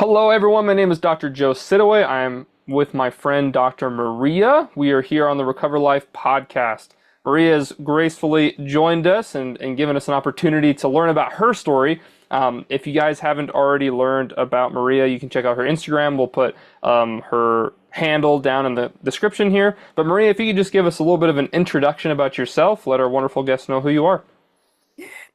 Hello, everyone. My name is Dr. Joe Sidaway. I'm with my friend Dr. Maria. We are here on the Recover Life podcast. Maria has gracefully joined us and given us an opportunity to learn about her story. If you guys haven't already learned about Maria, you can check out her Instagram. We'll put her handle down in the description here. But Maria, if you could just give us a little bit of an introduction about yourself, let our wonderful guests know who you are.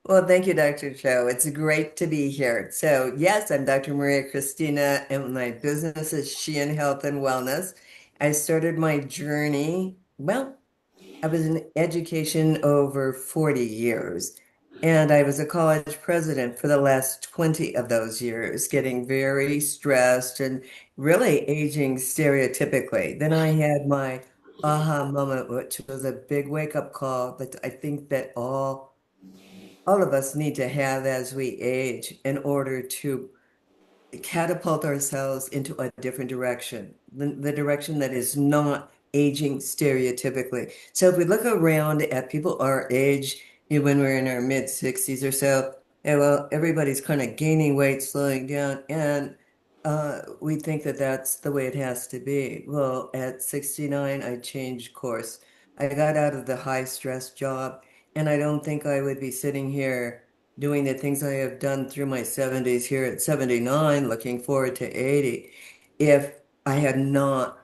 Well, thank you, Dr. Cho. It's great to be here. So, yes, I'm Dr. Maria Cristina, and my business is Sheehan Health and Wellness. I started my journey, well, I was in education over 40 years, and I was a college president for the last 20 of those years, getting very stressed and really aging stereotypically. Then I had my aha moment, which was a big wake-up call that I think that all of us need to have as we age in order to catapult ourselves into a different direction, the direction that is not aging stereotypically. So if we look around at people our age, when we're in our mid 60s or so, well, everybody's kind of gaining weight, slowing down, and we think that that's the way it has to be. Well, at 69, I changed course. I got out of the high stress job, and I don't think I would be sitting here doing the things I have done through my 70s here at 79, looking forward to 80, if I had not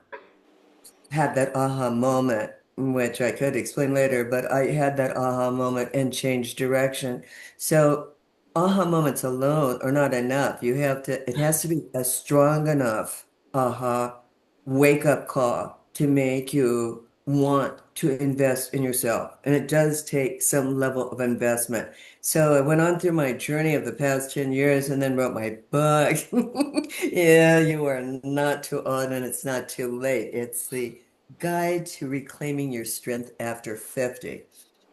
had that aha moment, which I could explain later, but I had that aha moment and changed direction. So aha moments alone are not enough. It has to be a strong enough aha wake up call to make you want to invest in yourself. And it does take some level of investment. So I went on through my journey of the past 10 years and then wrote my book. Yeah, you are not too old and it's not too late. It's the Guide to Reclaiming Your Strength After 50.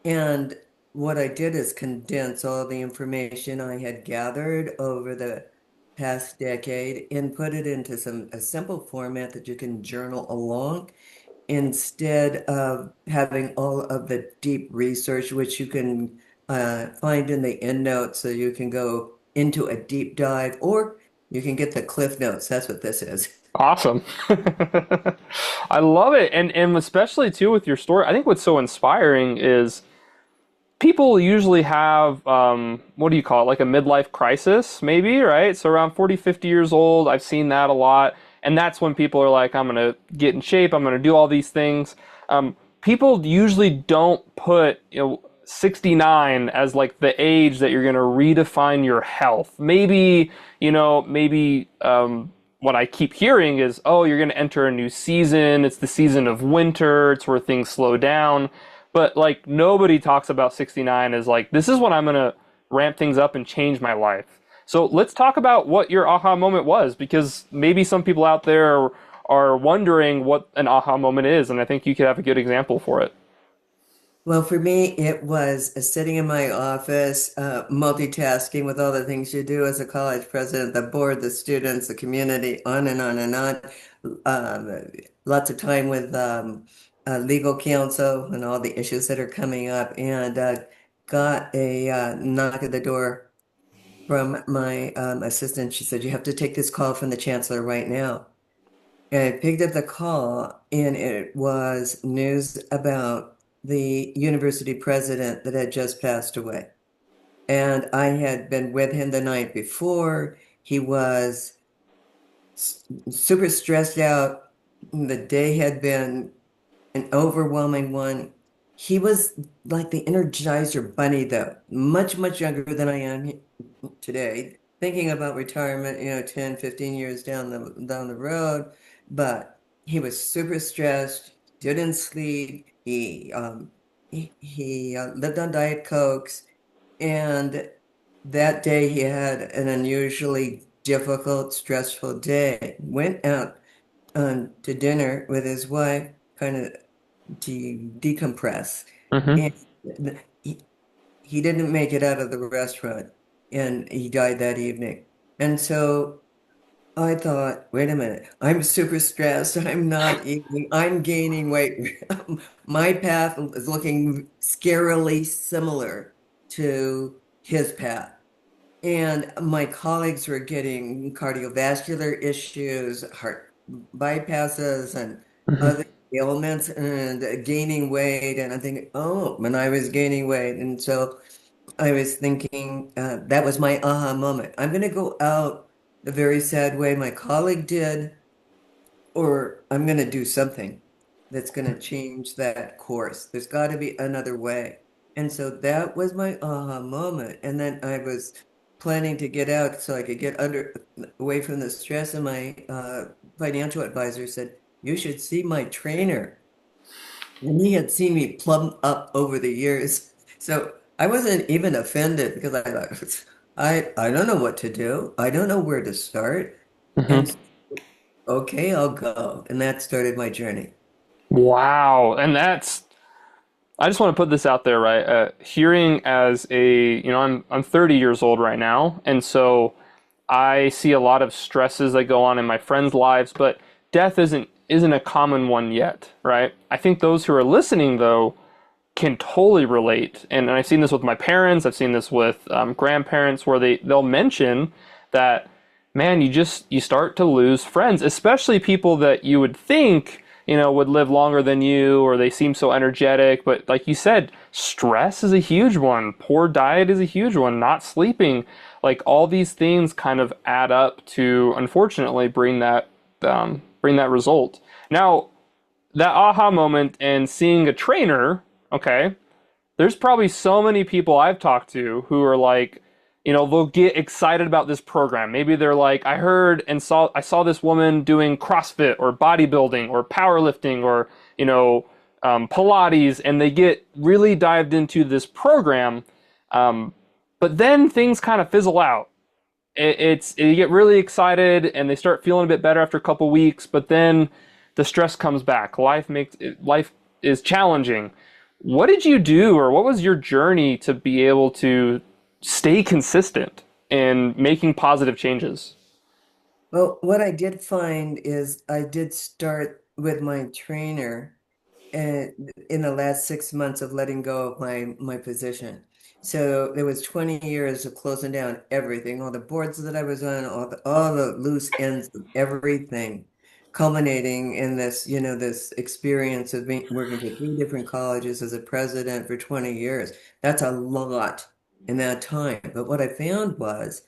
And what I did is condense all the information I had gathered over the past decade and put it into a simple format that you can journal along instead of having all of the deep research, which you can find in the endnotes, so you can go into a deep dive, or you can get the cliff notes. That's what this is. Awesome. I love it. And especially too with your story, I think what's so inspiring is people usually have what do you call it? Like a midlife crisis, maybe, right? So around 40, 50 years old, I've seen that a lot. And that's when people are like, I'm gonna get in shape, I'm gonna do all these things. People usually don't put, 69 as like the age that you're gonna redefine your health. Maybe what I keep hearing is, oh, you're going to enter a new season. It's the season of winter. It's where things slow down. But like nobody talks about 69 as like, this is when I'm going to ramp things up and change my life. So let's talk about what your aha moment was, because maybe some people out there are wondering what an aha moment is. And I think you could have a good example for it. Well, for me, it was sitting in my office, multitasking with all the things you do as a college president, the board, the students, the community, on and on and on. Lots of time with legal counsel and all the issues that are coming up, and got a knock at the door from my assistant. She said, "You have to take this call from the chancellor right now." And I picked up the call, and it was news about the university president that had just passed away. And I had been with him the night before. He was super stressed out. The day had been an overwhelming one. He was like the Energizer Bunny, though, much, much younger than I am today, thinking about retirement, 10, 15 years down the road. But he was super stressed, didn't sleep. He lived on Diet Cokes, and that day he had an unusually difficult, stressful day. Went out to dinner with his wife, kind of decompress. Hmm. And he, he didn't make it out of the restaurant and he died that evening. And so I thought, wait a minute, I'm super stressed. I'm not eating, I'm gaining weight. My path is looking scarily similar to his path. And my colleagues were getting cardiovascular issues, heart bypasses, and Hmm. other ailments, and gaining weight. And I'm thinking, oh, when I was gaining weight. And so I was thinking, that was my aha moment. I'm going to go out the very sad way my colleague did, or I'm going to do something that's going to change that course. There's got to be another way. And so that was my aha moment. And then I was planning to get out so I could get away from the stress. And my financial advisor said, "You should see my trainer." And he had seen me plumb up over the years. So I wasn't even offended because I thought, I don't know what to do. I don't know where to start. Hmm. And okay, I'll go. And that started my journey. Wow. And I just want to put this out there, right? Hearing as I'm 30 years old right now, and so I see a lot of stresses that go on in my friends' lives, but death isn't a common one yet, right? I think those who are listening though can totally relate, and I've seen this with my parents. I've seen this with grandparents, where they'll mention that, man, you start to lose friends, especially people that you would think would live longer than you, or they seem so energetic. But like you said, stress is a huge one. Poor diet is a huge one. Not sleeping, like all these things, kind of add up to unfortunately bring that result. Now, that aha moment and seeing a trainer, okay, there's probably so many people I've talked to who are like, they'll get excited about this program. Maybe they're like, I saw this woman doing CrossFit or bodybuilding or powerlifting or, Pilates, and they get really dived into this program. Um, but then things kind of fizzle out. You get really excited and they start feeling a bit better after a couple weeks, but then the stress comes back. Life is challenging. What did you do, or what was your journey to be able to stay consistent in making positive changes? Well, what I did find is I did start with my trainer and in the last 6 months of letting go of my position. So there was 20 years of closing down everything, all the boards that I was on, all the loose ends of everything, culminating in this, this experience of working for three different colleges as a president for 20 years. That's a lot in that time. But what I found was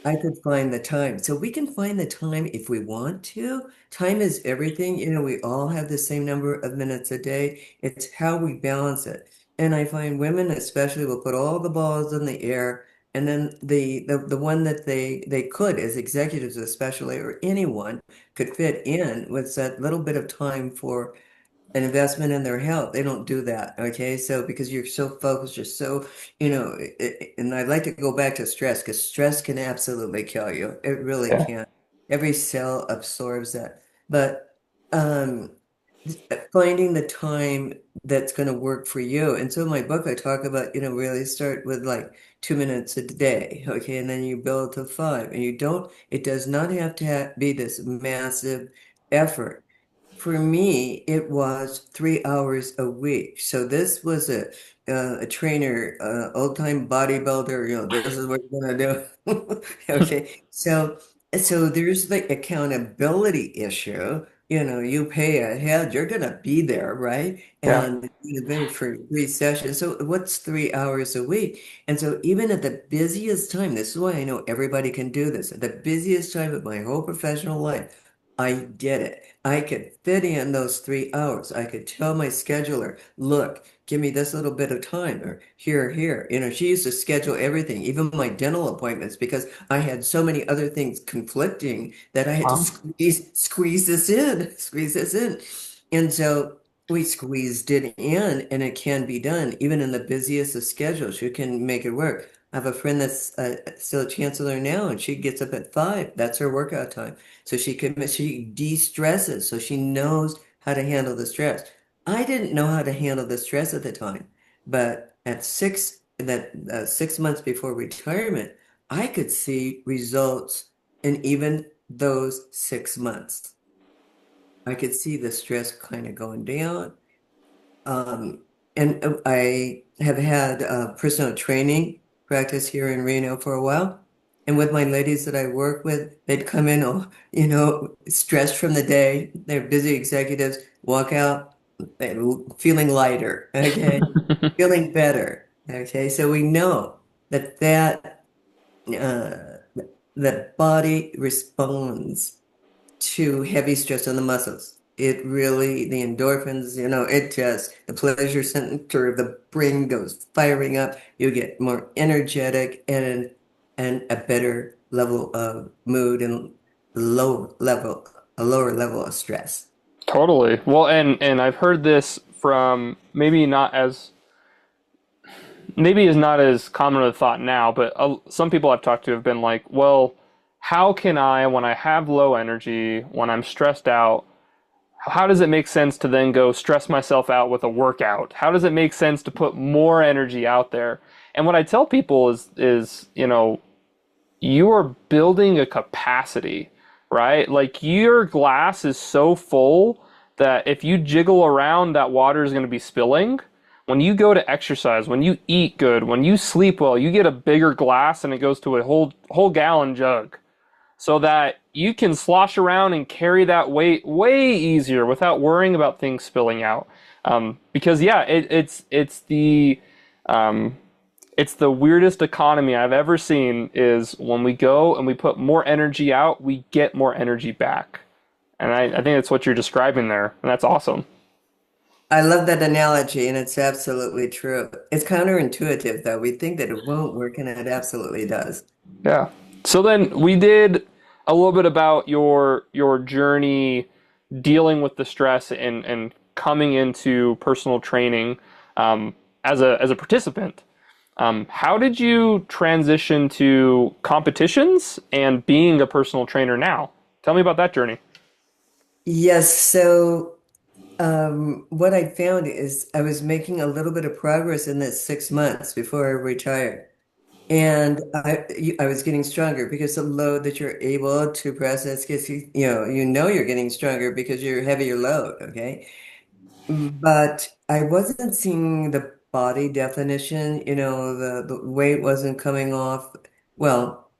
I could find the time. So we can find the time if we want to. Time is everything. We all have the same number of minutes a day. It's how we balance it. And I find women especially will put all the balls in the air, and then the one that they could, as executives especially, or anyone could fit in with that little bit of time for an investment in their health. They don't do that. Okay. So because you're so focused, you're so, and I'd like to go back to stress because stress can absolutely kill you. It really Yeah. can. Every cell absorbs that. But um, finding the time that's going to work for you. And so in my book, I talk about, really start with like 2 minutes a day. Okay. And then you build to five. And it does not have to be this massive effort. For me, it was 3 hours a week. So this was a trainer, old-time bodybuilder. This is what you're gonna do. Okay, so there's the accountability issue. You pay ahead, you're gonna be there, right? Yeah. And you've been for 3 sessions. So what's 3 hours a week? And so even at the busiest time, this is why I know everybody can do this. At the busiest time of my whole professional life, I did it. I could fit in those 3 hours. I could tell my scheduler, look, give me this little bit of time, or here. She used to schedule everything, even my dental appointments, because I had so many other things conflicting that I had to Wow. squeeze this in. And so we squeezed it in, and it can be done, even in the busiest of schedules. You can make it work. I have a friend that's still a chancellor now, and she gets up at 5. That's her workout time. So she de-stresses, so she knows how to handle the stress. I didn't know how to handle the stress at the time, but at 6 months before retirement, I could see results in even those 6 months. I could see the stress kind of going down. Um, and I have had personal training practice here in Reno for a while. And with my ladies that I work with, they'd come in, oh, stressed from the day. They're busy executives, walk out feeling lighter, okay, feeling better, okay. So we know that uh, the body responds to heavy stress on the muscles. It really, the endorphins, the pleasure center of the brain goes firing up. You get more energetic and a better level of mood and low level, a lower level of stress. Totally. Well, and I've heard this from maybe is not as common of a thought now, but some people I've talked to have been like, well, how can I, when I have low energy, when I'm stressed out, how does it make sense to then go stress myself out with a workout? How does it make sense to put more energy out there? And what I tell people is, you are building a capacity, right? Like your glass is so full that if you jiggle around, that water is going to be spilling. When you go to exercise, when you eat good, when you sleep well, you get a bigger glass and it goes to a whole gallon jug so that you can slosh around and carry that weight way easier without worrying about things spilling out. Because yeah, um, it's the weirdest economy I've ever seen. Is when we go and we put more energy out, we get more energy back, and I think that's what you're describing there, and that's awesome. I love that analogy, and it's absolutely true. It's counterintuitive, though. We think that it won't work, and it absolutely does. Yeah. So then we did a little bit about your journey dealing with the stress and coming into personal training as a participant. How did you transition to competitions and being a personal trainer now? Tell me about that journey. Yes, so what I found is I was making a little bit of progress in this 6 months before I retired. And I was getting stronger because the load that you're able to process gets you know you're getting stronger because you're heavier load, okay? But I wasn't seeing the body definition, the weight wasn't coming off. Well,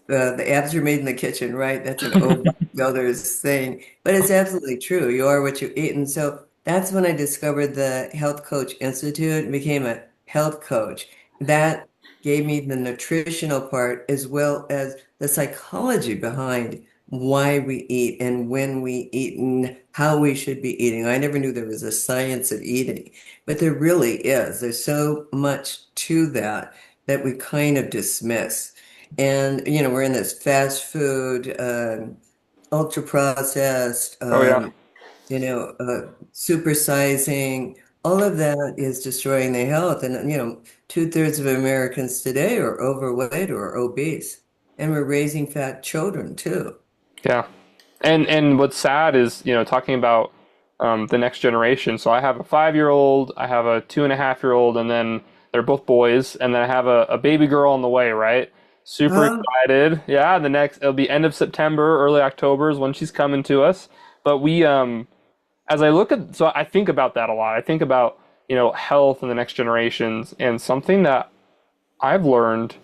the abs are made in the kitchen, right? That's an old bodybuilder's thing, but it's absolutely true. You are what you eat. And so that's when I discovered the Health Coach Institute and became a health coach. That gave me the nutritional part as well as the psychology behind why we eat and when we eat and how we should be eating. I never knew there was a science of eating, but there really is. There's so much to that that we kind of dismiss. And, we're in this fast food, ultra processed, Oh yeah, supersizing. All of that is destroying their health. And, two-thirds of Americans today are overweight or obese. And we're raising fat children too. yeah. And what's sad is talking about the next generation. So I have a 5 year old, I have a 2.5 year old, and then they're both boys, and then I have a baby girl on the way. Right? Super Oh, excited. Yeah, it'll be end of September, early October is when she's coming to us. But as I look at, so I think about that a lot. I think about health and the next generations, and something that I've learned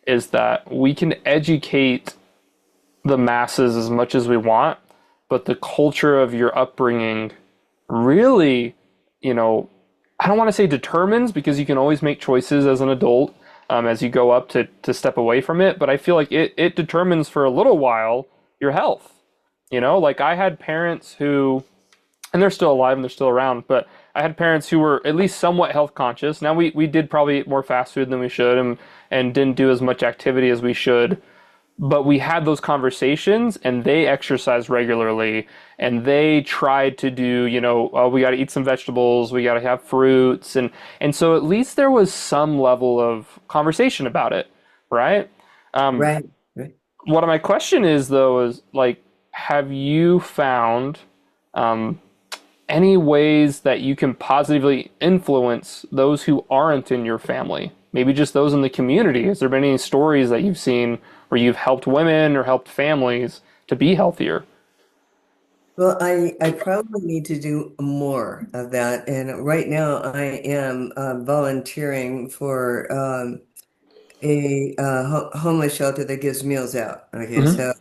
is that we can educate the masses as much as we want, but the culture of your upbringing really, you know, I don't want to say determines because you can always make choices as an adult as you go up to step away from it. But I feel like it determines for a little while your health. Like I had parents who, and they're still alive and they're still around, but I had parents who were at least somewhat health conscious. Now we did probably eat more fast food than we should and didn't do as much activity as we should, but we had those conversations and they exercised regularly and they tried to do, we got to eat some vegetables, we got to have fruits. And so at least there was some level of conversation about it, right? Um, right. Right. what my question is though is like, have you found um, any ways that you can positively influence those who aren't in your family? Maybe just those in the community. Has there been any stories that you've seen where you've helped women or helped families to be healthier? Well, I probably need to do more of that. And right now I am volunteering for a homeless shelter that gives meals out. Okay, Hmm. so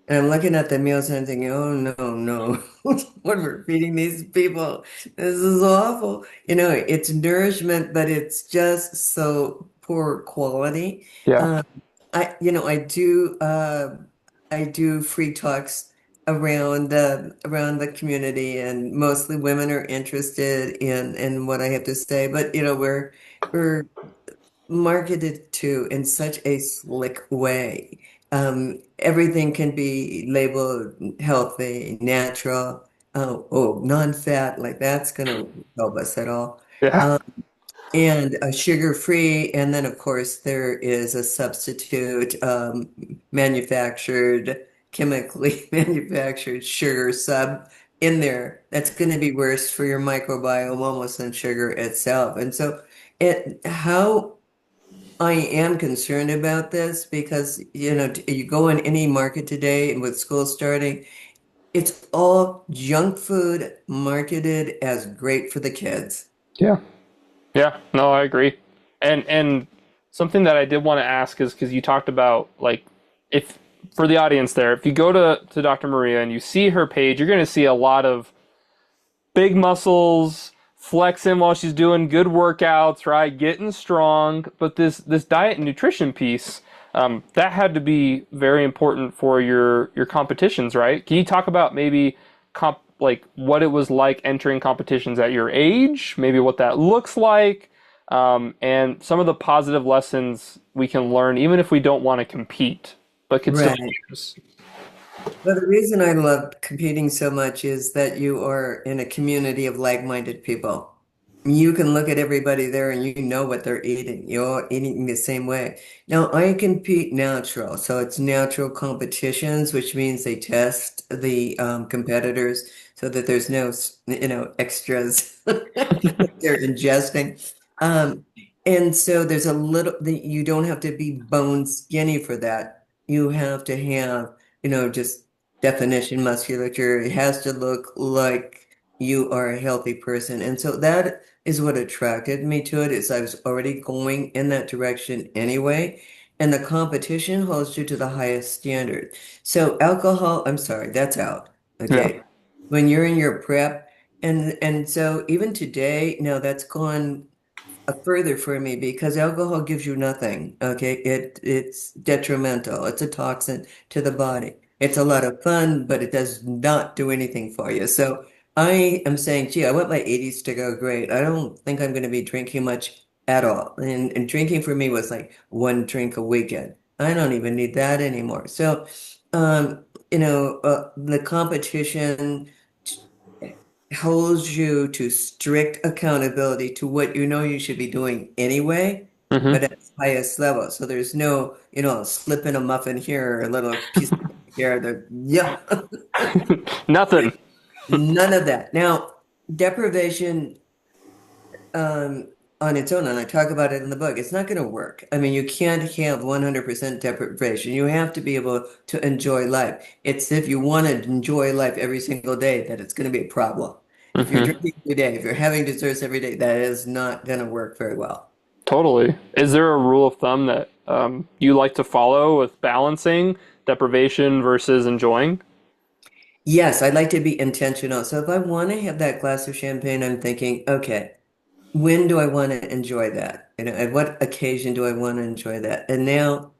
and I'm looking at the meals and I'm thinking, oh no, no, what we're feeding these people, this is awful. It's nourishment, but it's just so poor quality. Yeah. Um, I do free talks around the community, and mostly women are interested in what I have to say. But we're marketed to in such a slick way. Everything can be labeled healthy, natural, non-fat, like that's going to help us at all. Yeah. Um, and sugar-free, and then of course there is a substitute manufactured, chemically manufactured sugar sub in there that's going to be worse for your microbiome almost than sugar itself. And so how I am concerned about this because, you go in any market today and with school starting, it's all junk food marketed as great for the kids. Yeah. Yeah. No, I agree. And something that I did want to ask is because you talked about like if for the audience there, if you go to Dr. Maria and you see her page, you're going to see a lot of big muscles, flexing while she's doing good workouts, right? Getting strong. But this diet and nutrition piece, that had to be very important for your competitions, right? Can you talk about maybe like what it was like entering competitions at your age, maybe what that looks like, and some of the positive lessons we can learn, even if we don't want to compete, but could still Right. use. Well, the reason I love competing so much is that you are in a community of like-minded people. You can look at everybody there and you know what they're eating. You're eating the same way. Now, I compete natural. So it's natural competitions, which means they test the competitors so that there's no, extras that they're ingesting. Um, and so there's a little, you don't have to be bone skinny for that. You have to have, just definition musculature. It has to look like you are a healthy person. And so that is what attracted me to it, is I was already going in that direction anyway. And the competition holds you to the highest standard. So alcohol, I'm sorry, that's out. Yeah. Okay. When you're in your prep, and so even today, now that's gone further for me because alcohol gives you nothing. Okay, it's detrimental. It's a toxin to the body. It's a lot of fun, but it does not do anything for you. So I am saying, gee, I want my 80s to go great. I don't think I'm going to be drinking much at all. And drinking for me was like one drink a weekend. I don't even need that anymore. So, the competition holds you to strict accountability to what you know you should be doing anyway, Hmm. but at its highest level. So there's no, slip in a muffin here, or a little piece of cake here. Yeah, Nothing. none of that. Now, deprivation um, on its own, and I talk about it in the book, it's not going to work. I mean, you can't have 100% deprivation. You have to be able to enjoy life. It's if you want to enjoy life every single day that it's going to be a problem. If you're Hmm. drinking every day, if you're having desserts every day, that is not going to work very well. Totally. Is there a rule of thumb that you like to follow with balancing deprivation versus enjoying? Yes, I'd like to be intentional. So if I want to have that glass of champagne, I'm thinking, okay, when do I want to enjoy that? At what occasion do I want to enjoy that? And now,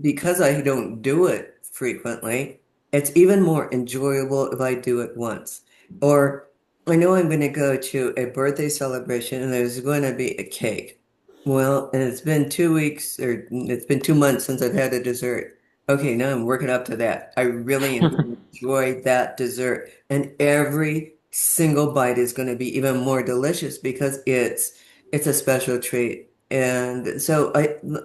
because I don't do it frequently, it's even more enjoyable if I do it once. Or I know I'm going to go to a birthday celebration and there's going to be a cake. Well, and it's been 2 weeks or it's been 2 months since I've had a dessert. Okay, now I'm working up to that. I really enjoy that dessert. And every single bite is going to be even more delicious because it's a special treat. And so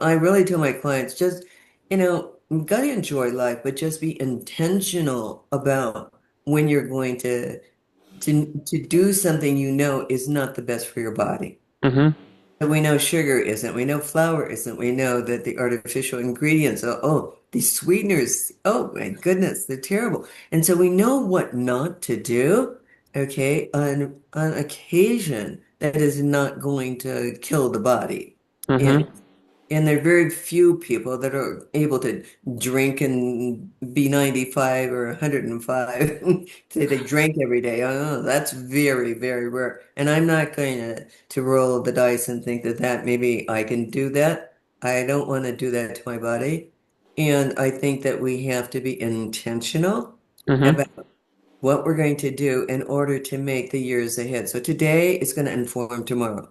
I really tell my clients just, you got to enjoy life, but just be intentional about when you're going to do something you know is not the best for your body. Hmm. And we know sugar isn't. We know flour isn't. We know that the artificial ingredients, these sweeteners, oh my goodness, they're terrible. And so we know what not to do, okay, on occasion that is not going to kill the body. Hmm. And And there are very few people that are able to drink and be 95 or 105. Say they drank every day. Oh, that's very, very rare. And I'm not going to roll the dice and think that maybe I can do that. I don't want to do that to my body. And I think that we have to be intentional Hmm. about what we're going to do in order to make the years ahead. So today is going to inform tomorrow.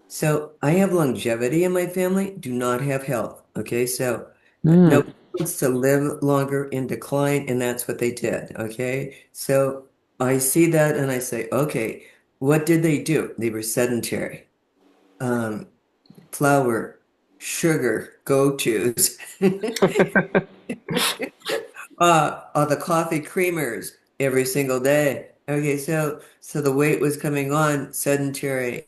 So I have longevity in my family, do not have health. Okay, so Mm. nobody wants to live longer in decline, and that's what they did. Okay, so I see that and I say, okay, what did they do? They were sedentary. Um, Flour, sugar, go-tos. The coffee creamers every single day. Okay, so the weight was coming on, sedentary,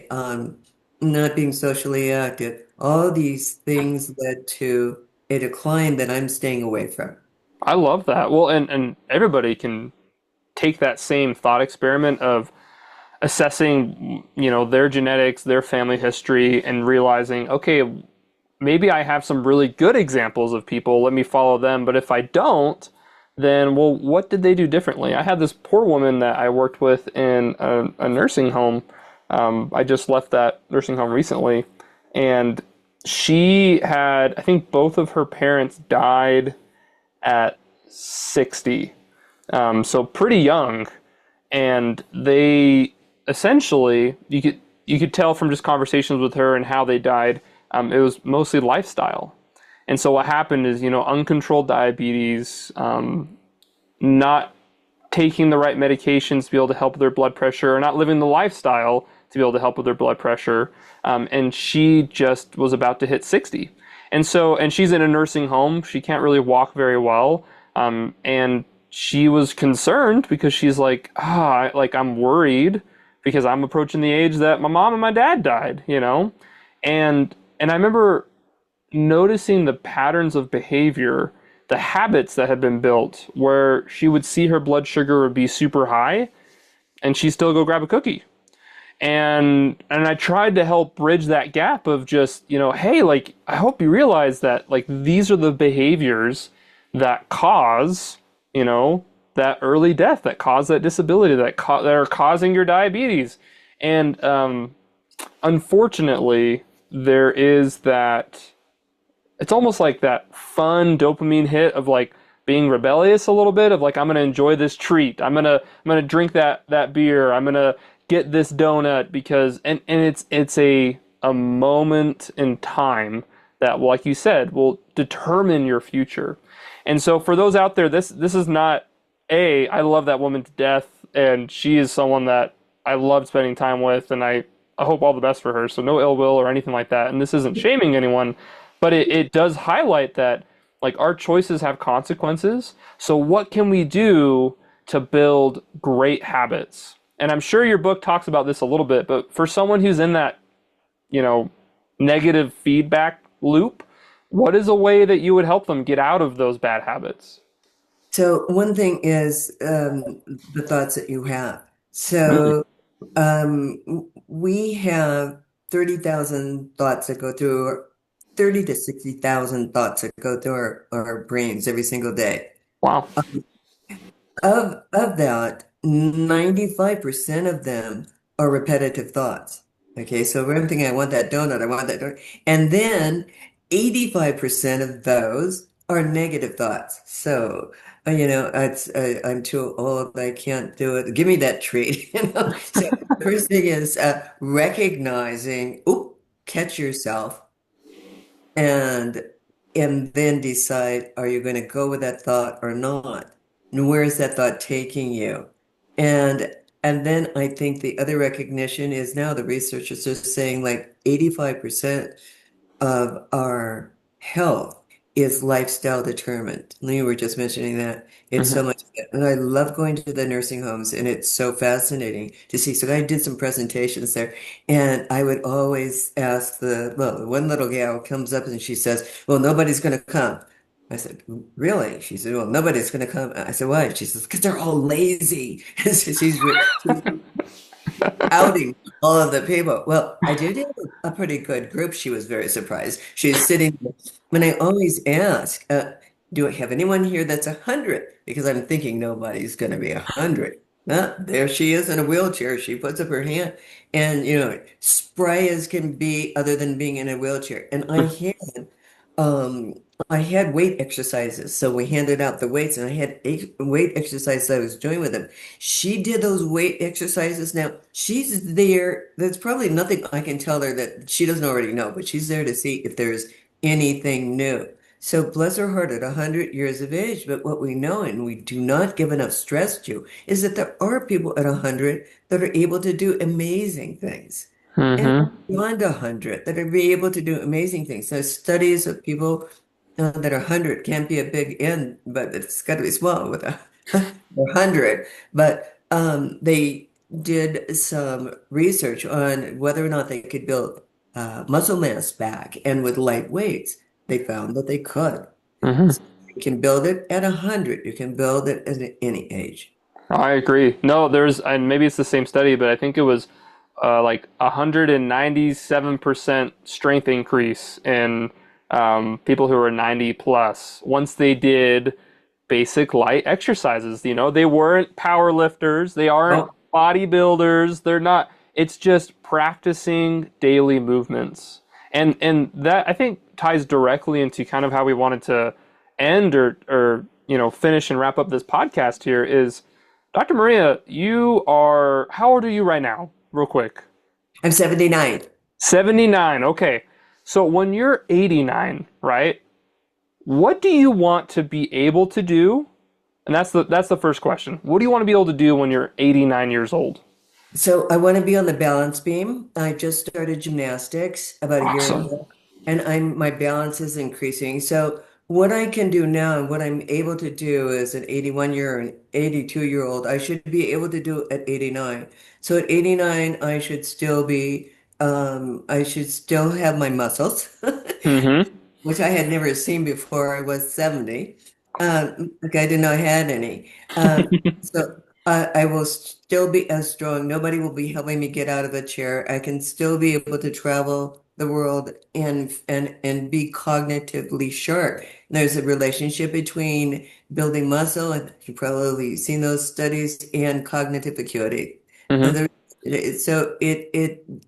not being socially active. All these things led to a decline that I'm staying away from. I love that. Well, and everybody can take that same thought experiment of assessing, their genetics, their family history, and realizing, okay, maybe I have some really good examples of people. Let me follow them. But if I don't, then, well, what did they do differently? I had this poor woman that I worked with in a nursing home. I just left that nursing home recently, and she had, I think, both of her parents died at 60, so pretty young, and they essentially you could tell from just conversations with her and how they died. It was mostly lifestyle, and so what happened is uncontrolled diabetes, not taking the right medications to be able to help with their blood pressure, or not living the lifestyle to be able to help with their blood pressure. And she just was about to hit 60. And she's in a nursing home. She can't really walk very well. And she was concerned because she's like, like I'm worried because I'm approaching the age that my mom and my dad died. And I remember noticing the patterns of behavior, the habits that had been built, where she would see her blood sugar would be super high, and she'd still go grab a cookie. And I tried to help bridge that gap of just, hey, like I hope you realize that like these are the behaviors that cause, that early death, that cause that disability, that are causing your diabetes. And unfortunately, there is that, it's almost like that fun dopamine hit of like being rebellious a little bit, of like I'm gonna enjoy this treat. I'm gonna drink that beer. I'm gonna get this donut because and it's a moment in time that, like you said, will determine your future. And so for those out there, this is not, I love that woman to death, and she is someone that I love spending time with, and I hope all the best for her. So no ill will or anything like that. And this isn't shaming anyone, but it does highlight that like our choices have consequences. So what can we do to build great habits? And I'm sure your book talks about this a little bit, but for someone who's in that, you know, negative feedback loop, what is a way that you would help them get out of those bad habits? So one thing is the thoughts that you have. Mm, So we have 30,000 thoughts that go through, 30 to 60,000 thoughts that go through our brains every single day. wow. Of that, 95% of them are repetitive thoughts. Okay, so I'm thinking, I want that donut, I want that donut. And then 85% of those are negative thoughts. So, I'm too old, I can't do it. Give me that treat, you know? So the first thing is recognizing, oop, catch yourself and and then decide, are you going to go with that thought or not? And where is that thought taking you? And then I think the other recognition is, now the researchers are saying like 85% of our health is lifestyle determined. You were just mentioning that. It's so Hmm. much, and I love going to the nursing homes, and it's so fascinating to see. So I did some presentations there, and I would always ask the one little gal comes up and she says, "Well, nobody's going to come." I said, "Really?" She said, "Well, nobody's going to come." I said, "Why?" She says, "Because they're all lazy." So outing all of the people. Well, I did have a pretty good group. She was very surprised. She was sitting there, and I always ask, do I have anyone here that's 100? Because I'm thinking nobody's going to be 100. There she is in a wheelchair. She puts up her hand, and spry as can be, other than being in a wheelchair. And um, I had weight exercises, so we handed out the weights, and I had weight exercises I was doing with them. She did those weight exercises. Now, she's there. There's probably nothing I can tell her that she doesn't already know, but she's there to see if there's anything new. So bless her heart at 100 years of age. But what we know, and we do not give enough stress to, is that there are people at 100 that are able to do amazing things. And Mm-hmm. beyond 100 that are be able to do amazing things. So studies of people that are 100 can't be a big N, but it's got to be small with a 100. But they did some research on whether or not they could build muscle mass back, and with light weights, they found that they could. Mm-hmm. So you can build it at 100. You can build it at any age. I agree. No, and maybe it's the same study, but I think it was like 197% strength increase in people who are 90 plus once they did basic light exercises. They weren't power lifters, they aren't Oh, bodybuilders, they're not. It's just practicing daily movements, and that I think ties directly into kind of how we wanted to end or finish and wrap up this podcast here is Dr. Maria, how old are you right now? Real quick. I'm 79. 79. Okay. So when you're 89, right? What do you want to be able to do? And that's the first question. What do you want to be able to do when you're 89 years old? So I want to be on the balance beam. I just started gymnastics about a year Awesome. ago, and my balance is increasing. So what I can do now and what I'm able to do as an 81-year and 82-year-old, I should be able to do at 89. So at 89, I should still have my muscles. Mm-hmm. Which I had never seen before I was 70. Like I didn't know I had any. So I will still be as strong. Nobody will be helping me get out of a chair. I can still be able to travel the world and be cognitively sharp. There's a relationship between building muscle, and you've probably seen those studies, and cognitive acuity. Mm-hmm. There-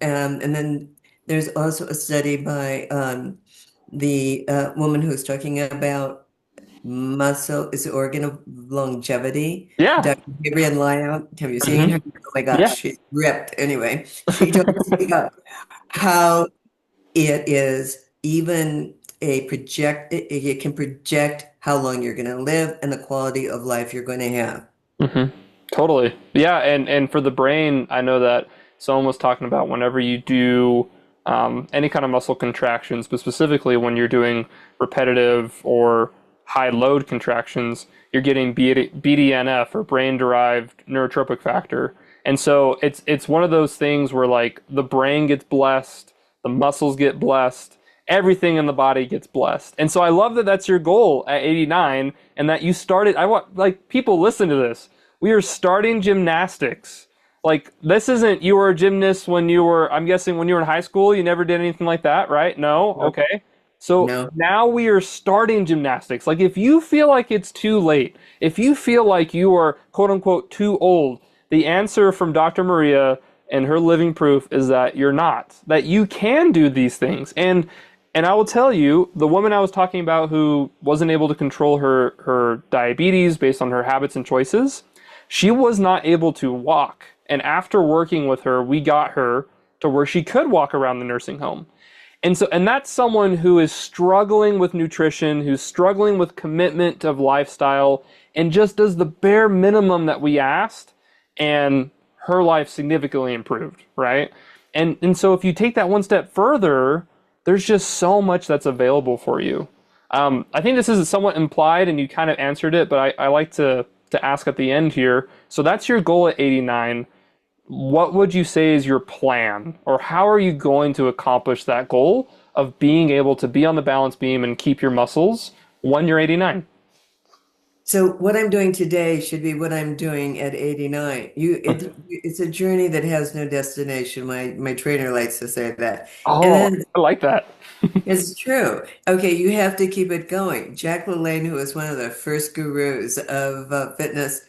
and then there's also a study by the woman who's talking about muscle is the organ of longevity. Yeah. Dr. Vivian Lyout, have you seen her? Mm-hmm. Oh my gosh, she's Yes. ripped. Anyway, she talks about how it is even it can project how long you're going to live and the quality of life you're going to have. Mm-hmm. Totally. Yeah, and for the brain, I know that someone was talking about whenever you do any kind of muscle contractions, but specifically when you're doing repetitive or high load contractions, you're getting BDNF or brain-derived neurotropic factor. And so it's one of those things where like the brain gets blessed, the muscles get blessed, everything in the body gets blessed. And so I love that that's your goal at 89 and that you started. I want like people listen to this. We are starting gymnastics. Like this isn't you were a gymnast when you were, I'm guessing when you were in high school, you never did anything like that, right? No? No, Okay. So no. now we are starting gymnastics. Like if you feel like it's too late, if you feel like you are quote unquote too old, the answer from Dr. Maria and her living proof is that you're not, that you can do these things. And I will tell you, the woman I was talking about who wasn't able to control her diabetes based on her habits and choices, she was not able to walk. And after working with her, we got her to where she could walk around the nursing home. And that's someone who is struggling with nutrition, who's struggling with commitment of lifestyle, and just does the bare minimum that we asked, and her life significantly improved, right? And so if you take that one step further, there's just so much that's available for you. I think this is somewhat implied, and you kind of answered it, but I like to ask at the end here. So that's your goal at 89. What would you say is your plan, or how are you going to accomplish that goal of being able to be on the balance beam and keep your muscles when you're 89? So what I'm doing today should be what I'm doing at 89. It's a journey that has no destination. My trainer likes to say that. And Oh, then I like that. it's true. Okay, you have to keep it going. Jack LaLanne, who was one of the first gurus of fitness,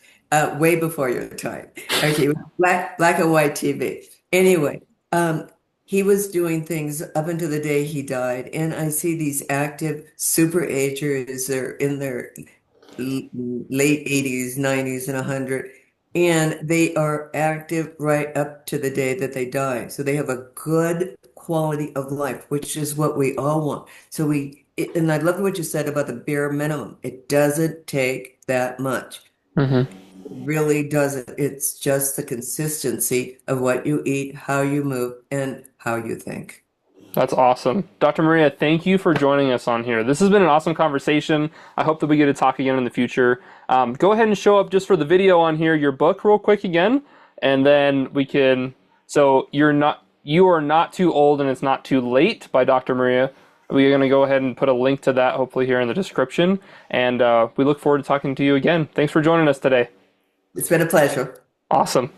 way before your time. Okay, black and white TV. Anyway, um, he was doing things up until the day he died, and I see these active super agers. They're in their late 80s, 90s, and 100. And they are active right up to the day that they die. So they have a good quality of life, which is what we all want. And I love what you said about the bare minimum. It doesn't take that much. Hmm. It really doesn't. It's just the consistency of what you eat, how you move, and how you think. That's awesome. Dr. Maria, thank you for joining us on here. This has been an awesome conversation. I hope that we get to talk again in the future. Go ahead and show up just for the video on here, your book real quick again, and then we can. So you are not too old and it's not too late by Dr. Maria. We're going to go ahead and put a link to that hopefully here in the description. And we look forward to talking to you again. Thanks for joining us today. It's been a pleasure. Awesome.